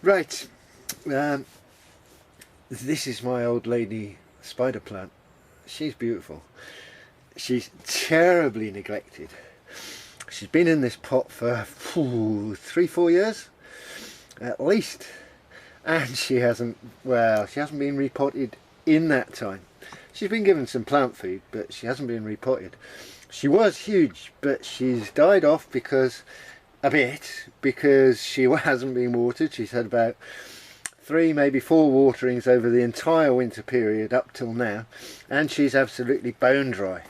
Right, this is my old lady spider plant. She's beautiful. She's terribly neglected. She's been in this pot for 3-4 years at least, and she hasn't been repotted in that time. She's been given some plant food, but she hasn't been repotted. She was huge, but she's died off because she hasn't been watered. She's had about 3, maybe 4 waterings over the entire winter period up till now, and she's absolutely bone dry.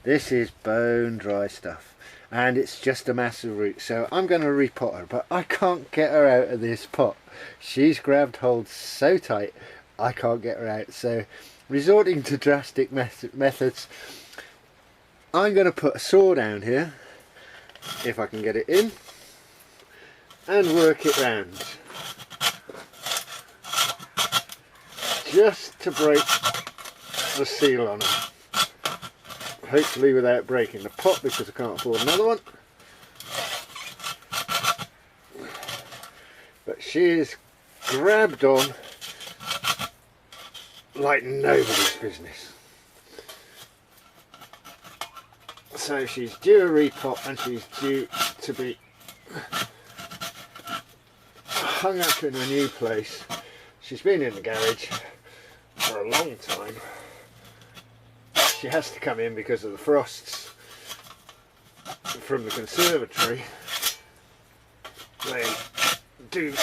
This is bone dry stuff, and it's just a massive root. So I'm going to repot her, but I can't get her out of this pot. She's grabbed hold so tight I can't get her out. So resorting to drastic methods, I'm going to put a saw down here, if I can get it in, and work it round, just to break the seal on her, hopefully without breaking the pot, because I can't afford another one. But she is grabbed on like nobody's business. So she's due a repot, and she's due to be hung up in a new place. She's been in the garage for a long time. She has to come in because of the frosts from the conservatory. They do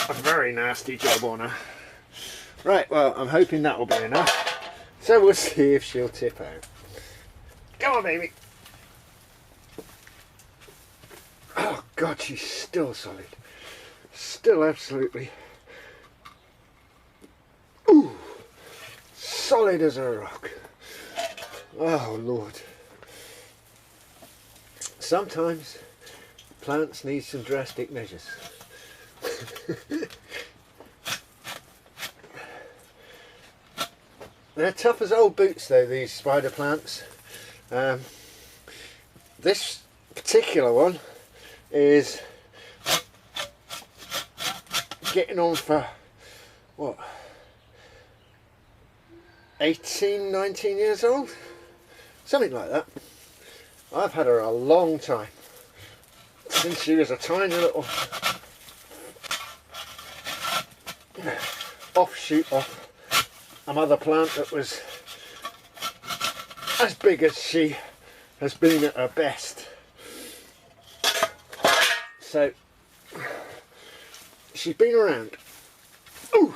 a very nasty job on her. Right, well, I'm hoping that will be enough. So we'll see if she'll tip out. Come on, baby. Oh God, she's still solid. Still absolutely solid as a rock. Oh Lord. Sometimes plants need some drastic measures. They're tough as old boots though, these spider plants. This particular one is getting on for what, 18, 19 years old, something like that. I've had her a long time, since she was a tiny little offshoot of a mother plant that was as big as she has been at her best. So she's been around. Ooh,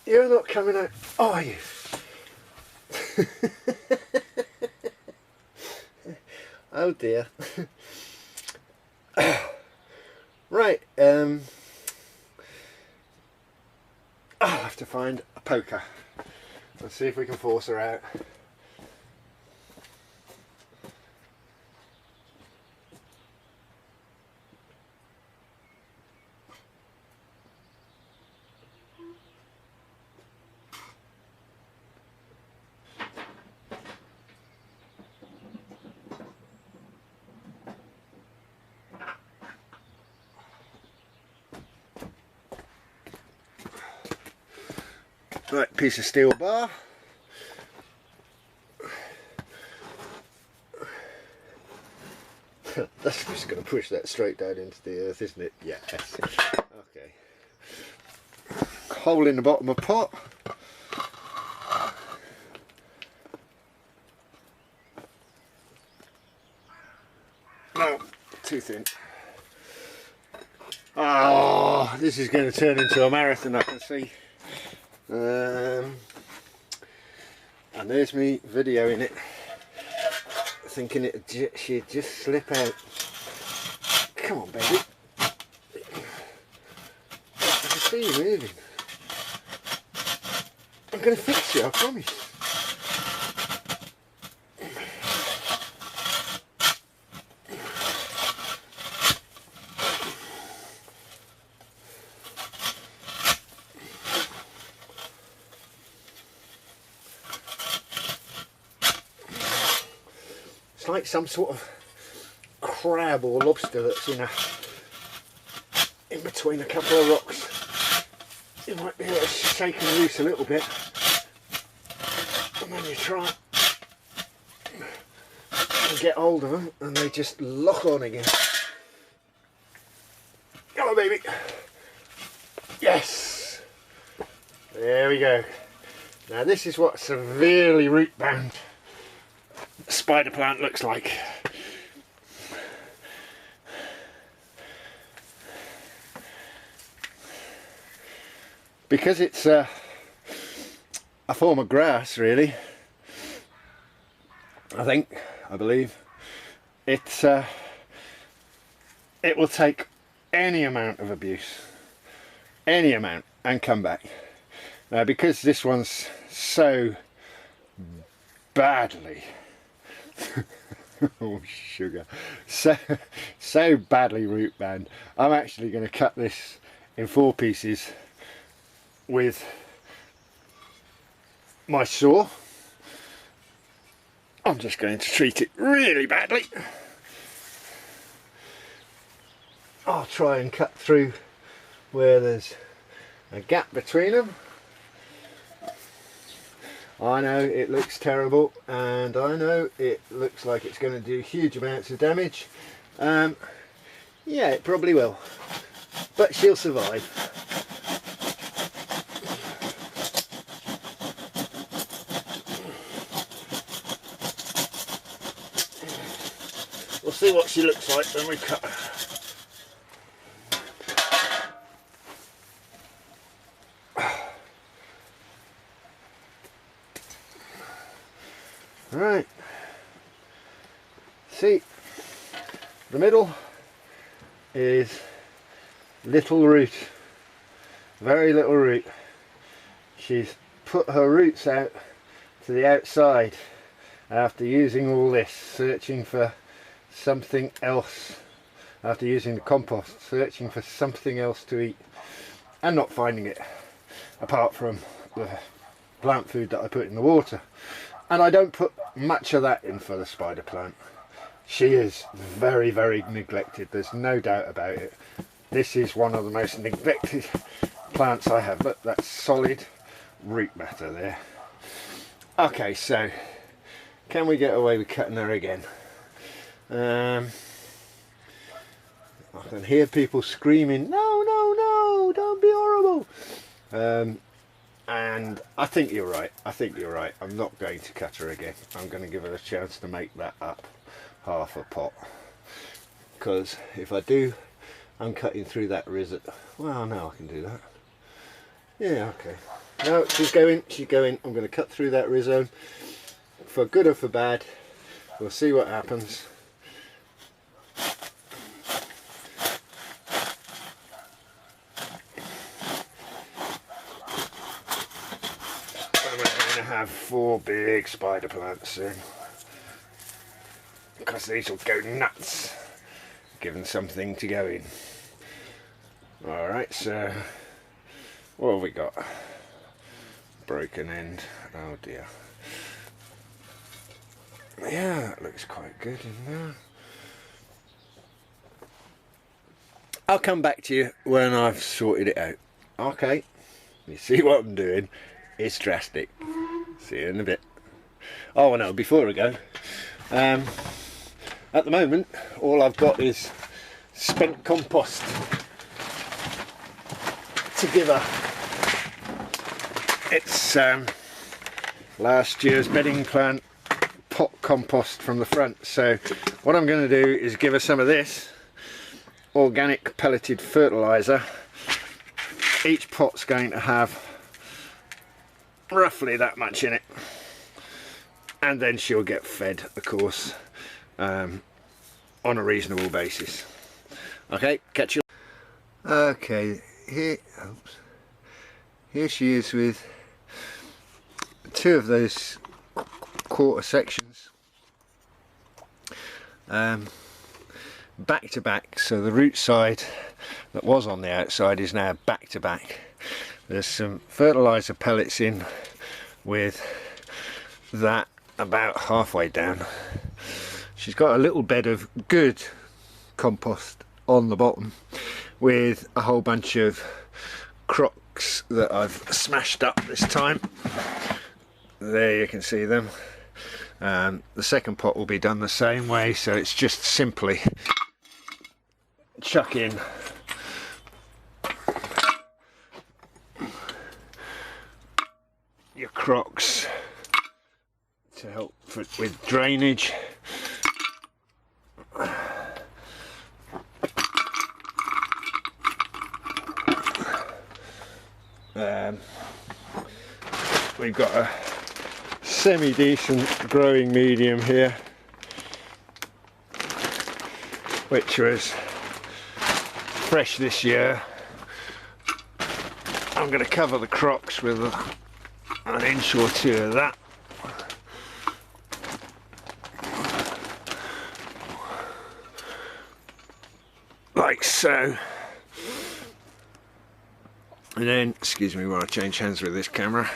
you're not coming out, are you? Oh dear. Right, I'll have to find a poker. Let's see if we can force her out. Right, piece of steel bar. That's just going to push that straight down into the earth, isn't it? Yes. Okay. Hole in the bottom of the pot. No, too thin. Oh, this is going to turn into a marathon, I can see. And there's me videoing it, thinking she'd just slip out. Come on, baby. I can see you moving. I'm going to fix you, I promise. It's like some sort of crab or lobster that's in between a couple of rocks. You might be able to shake them loose a little bit, and then you try and get hold of them and they just lock on again. Come on, baby. Yes, there we go. Now this is what severely root bound spider plant looks like. Because it's a form of grass, really, I believe, it will take any amount of abuse, any amount, and come back. Now because this one's so badly oh sugar, so badly root bound, I'm actually going to cut this in 4 pieces with my saw. I'm just going to treat it really badly. I'll try and cut through where there's a gap between them. I know it looks terrible, and I know it looks like it's going to do huge amounts of damage. Yeah, it probably will, but she'll survive. We'll see what she looks like when we cut her. Right, see, the middle is little root, very little root. She's put her roots out to the outside after using all this, searching for something else, after using the compost, searching for something else to eat and not finding it, apart from the plant food that I put in the water. And I don't put much of that in for the spider plant. She is very, very neglected, there's no doubt about it. This is one of the most neglected plants I have. Look, that's solid root matter there. Okay, so can we get away with cutting her again? I can hear people screaming, no, no, no, don't be horrible. And I think you're right. I'm not going to cut her again. I'm going to give her a chance to make that up half a pot, because if I do, I'm cutting through that rhizome. Well, now I can do that. Yeah, okay. No, she's going. I'm going to cut through that rhizome, for good or for bad. We'll see what happens. Have 4 big spider plants soon, because these will go nuts given something to go in. Alright, so what have we got? Broken end. Oh dear. Yeah, that looks quite good in there. I'll come back to you when I've sorted it out. Okay, you see what I'm doing? It's drastic. See you in a bit. Oh no, before I go, at the moment all I've got is spent compost to give her. It's last year's bedding plant pot compost from the front. So what I'm going to do is give her some of this organic pelleted fertiliser. Each pot's going to have roughly that much in it, and then she'll get fed, of course, on a reasonable basis. Okay, catch you. Okay, here she is with 2 of those quarter sections back to back, so the root side that was on the outside is now back to back. There's some fertiliser pellets in with that about halfway down. She's got a little bed of good compost on the bottom, with a whole bunch of crocks that I've smashed up this time. There you can see them. The second pot will be done the same way, so it's just simply chuck in your crocks to help with drainage. We've got a semi-decent growing medium here, which was fresh this year. I'm going to cover the crocks with an inch or two of that. Like so. And then, excuse me while I change hands with this camera.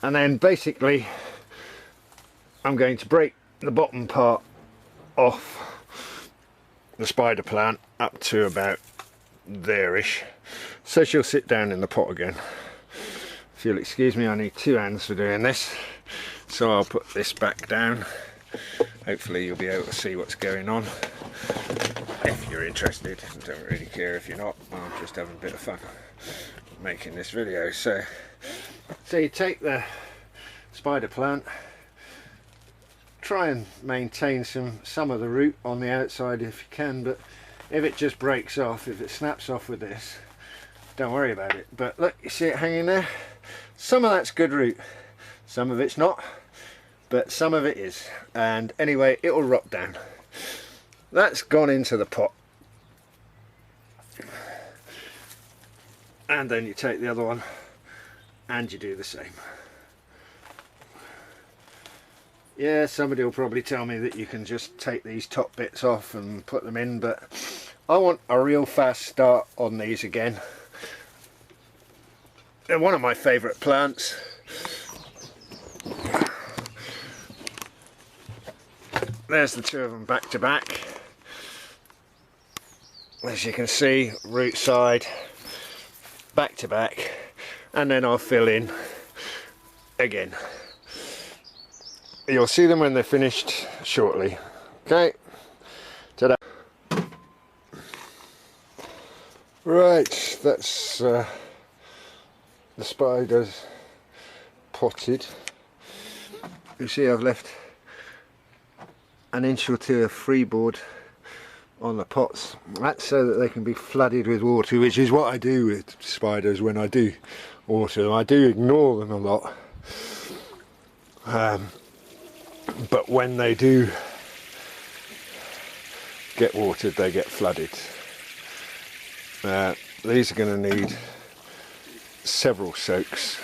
And then basically I'm going to break the bottom part off the spider plant up to about there-ish, so she'll sit down in the pot again. If you'll excuse me, I need two hands for doing this, so I'll put this back down. Hopefully you'll be able to see what's going on if you're interested. I don't really care if you're not, I'm just having a bit of fun making this video. So you take the spider plant, try and maintain some of the root on the outside if you can, but if it just breaks off, if it snaps off with this, don't worry about it. But look, you see it hanging there? Some of that's good root, some of it's not, but some of it is. And anyway, it will rot down. That's gone into the pot. And then you take the other one and you do the same. Yeah, somebody will probably tell me that you can just take these top bits off and put them in, but I want a real fast start on these again. They're one of my favourite plants. There's the two of them back to back. As you can see, root side, back to back, and then I'll fill in again. You'll see them when they're finished shortly. Okay, ta-da. Right, that's the spiders potted. You see I've left an inch or two of freeboard on the pots. That's so that they can be flooded with water, which is what I do with spiders when I do water them. I do ignore them a lot, but when they do get watered, they get flooded. These are going to need several soaks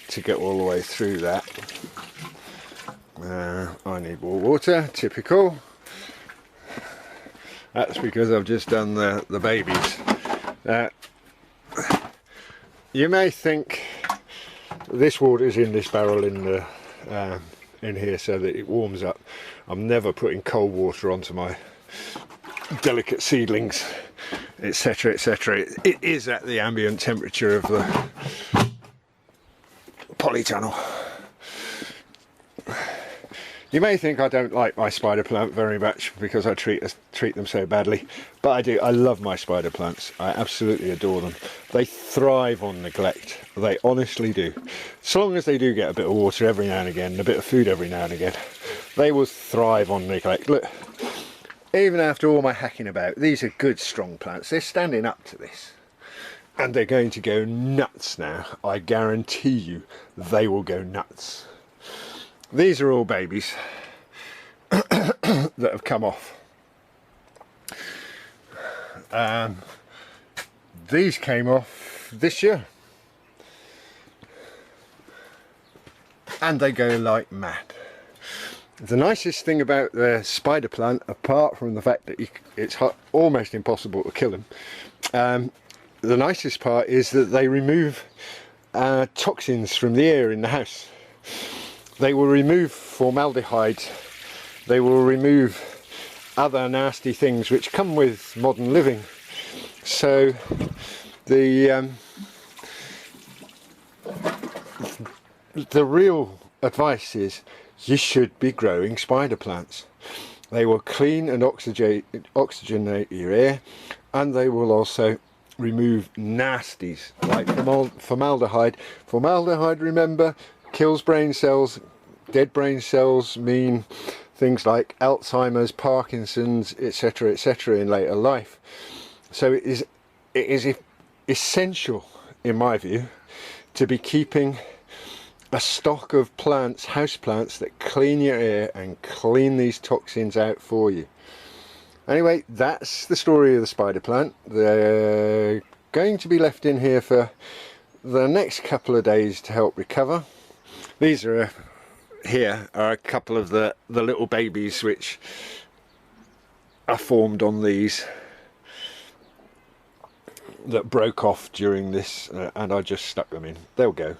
to get all the way through that. I need more water, typical. That's because I've just done the babies. You may think this water is in this barrel in here so that it warms up. I'm never putting cold water onto my delicate seedlings, etc, etc. It is at the ambient temperature of the polytunnel. You may think I don't like my spider plant very much because I treat them so badly, but I do. I love my spider plants. I absolutely adore them. They thrive on neglect. They honestly do. So long as they do get a bit of water every now and again, and a bit of food every now and again, they will thrive on neglect. Look, even after all my hacking about, these are good strong plants. They're standing up to this. And they're going to go nuts now. I guarantee you they will go nuts. These are all babies that have come off. These came off this year. And they go like mad. The nicest thing about the spider plant, apart from the fact that it's almost impossible to kill them, the nicest part is that they remove toxins from the air in the house. They will remove formaldehyde, they will remove other nasty things which come with modern living. So the real advice is you should be growing spider plants. They will clean and oxygenate your air, and they will also remove nasties like formaldehyde. Formaldehyde, remember, kills brain cells. Dead brain cells mean things like Alzheimer's, Parkinson's, etc., etc. in later life. So it is essential, in my view, to be keeping a stock of plants, house plants, that clean your air and clean these toxins out for you. Anyway, that's the story of the spider plant. They're going to be left in here for the next couple of days to help recover. These are here are a couple of the little babies which are formed on these that broke off during this, and I just stuck them in. They'll go,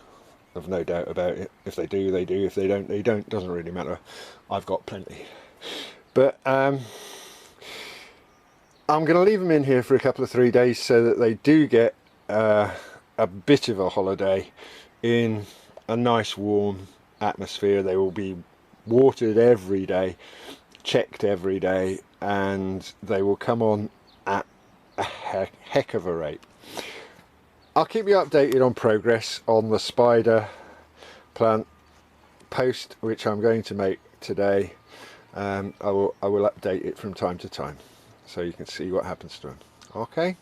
I've no doubt about it. If they do, they do. If they don't, they don't. Doesn't really matter. I've got plenty. But I'm going to leave them in here for a couple of 3 days so that they do get a bit of a holiday in a nice warm atmosphere. They will be watered every day, checked every day, and they will come on at a heck of a rate. I'll keep you updated on progress on the spider plant post, which I'm going to make today. I will update it from time to time so you can see what happens to them. Okay,